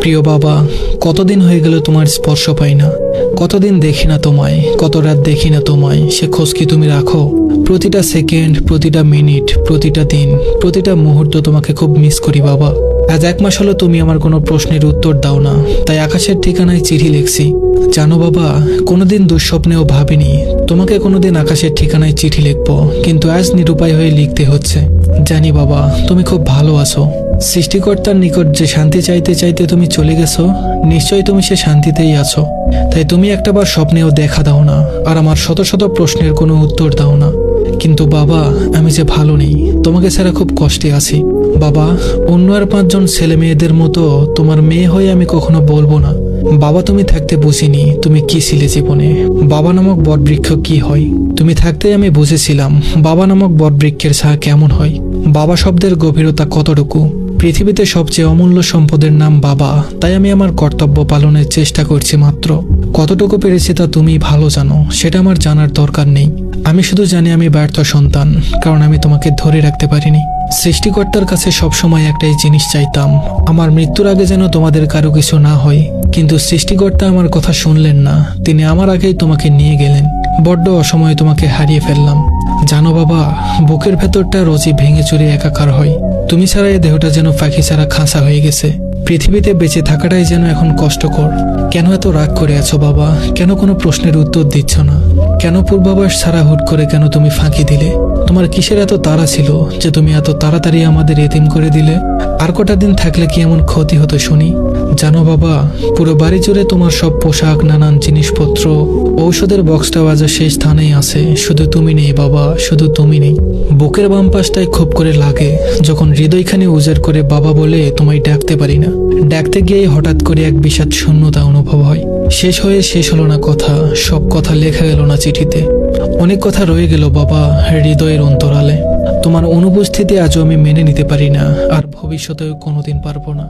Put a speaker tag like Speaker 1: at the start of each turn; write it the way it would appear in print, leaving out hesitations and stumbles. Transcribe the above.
Speaker 1: প্রিয় বাবা, কতদিন হয়ে গেল তোমার স্পর্শ পাই না, কতদিন দেখি না তোমায়, কত রাত দেখি না তোমায়, সে খোঁজ কি তুমি রাখো? প্রতিটা সেকেন্ড, প্রতিটা মিনিট, প্রতিটা দিন, প্রতিটা মুহূর্ত তোমাকে খুব মিস করি বাবা। আজ 1 মাস হলো তুমি আমার কোনো প্রশ্নের উত্তর দাও না, তাই আকাশের ঠিকানায় চিঠি লিখছি। জানো বাবা, কোনোদিন দুঃস্বপ্নেও ভাবিনি তোমাকে কোনোদিন আকাশের ঠিকানায় চিঠি লিখবো, কিন্তু আজ নিরুপায় হয়ে লিখতে হচ্ছে। জানি বাবা, তুমি খুব ভালো আছো। সৃষ্টিকর্তার নিকট যে শান্তি চাইতে চাইতে তুমি চলে গেছো, নিশ্চয়ই তুমি সে শান্তিতেই আছো। তাই তুমি একটাবার স্বপ্নেও দেখা দাও না, আর আমার শত শত প্রশ্নের কোনো উত্তর দাও না। কিন্তু বাবা, আমি যে ভালো নেই, তোমাকে ছাড়া খুব কষ্টে আছি বাবা। অন্য আর 5 জন ছেলে মেয়েদের মতো তোমার মেয়ে হয়ে আমি কখনো বলবো না বাবা তুমি থাকতে বুঝিনি তুমি কি ছিলে জীবনে, বাবা নামক বটবৃক্ষ কি হয়। তুমি থাকতেই আমি বুঝেছিলাম বাবা নামক বটবৃক্ষের ছায়া কেমন হয়, বাবা শব্দের গভীরতা কতটুকু। পৃথিবীতে সবচেয়ে অমূল্য সম্পদের নাম বাবা, তাই আমি আমার কর্তব্য পালনের চেষ্টা করছি মাত্র। কতটুকু পেরেছি তা তুমি ভালো জানো, সেটা আমার জানার দরকার নেই। আমি শুধু জানি আমি ব্যর্থ সন্তান, কারণ আমি তোমাকে ধরে রাখতে পারিনি। সৃষ্টিকর্তার কাছে সবসময় একটাই জিনিস চাইতাম, আমার মৃত্যুর আগে যেন তোমাদের কারো কিছু না হয়। কিন্তু সৃষ্টিকর্তা আমার কথা শুনলেন না, তিনি আমার আগেই তোমাকে নিয়ে গেলেন। বড্ড অসময়ে তোমাকে হারিয়ে ফেললাম। জানো বাবা, বুকের ভেতরটা রোজই ভেঙে চুরে একাকার হয়। তুমি ছাড়া এই দেহটা যেন পাখি ছাড়া খাঁচা হয়ে গেছে। পৃথিবীতে বেঁচে থাকাটাই যেন এখন কষ্টকর। কেন এত রাগ করে আছো বাবা? কেন কোনো প্রশ্নের উত্তর দিচ্ছ না? কেন পূর্বাভাস ছাড়া হুট করে কেন তুমি ফাঁকি দিলে? তোমার কিসের এত তাড়া ছিল যে তুমি এত তাড়াতাড়ি আমাদের এতিম করে দিলে? আর কটা দিন থাকলে কি এমন ক্ষতি হতো শুনি? জানো বাবা, পুরো বাড়ি জুড়ে তোমার সব পোশাক, নানান জিনিসপত্র, ঔষধের বক্সটাও আজ সেই স্থানেই আছে, শুধু তুমি নেই বাবা, শুধু তুমি নেই। বুকের বাম পাশটায় খুব করে লাগে যখন হৃদয়খানি উজাড় করে বাবা বলে তোমায় ডাকতে পারি না। ডাকতে গিয়ে হঠাৎ করে এক বিষাদ শূন্যতা অনুভব হয়। শেষ হয়ে শেষ হলো না কথা, সব কথা লেখা গেল না চিঠিতে। অনেক কথা রয়ে গেল বাবা হৃদয়ের অন্তরালে। তোমার অনুপস্থিতি আজও আমি মেনে নিতে পারি না, আর ভবিষ্যতেও কোনোদিন পারবো না।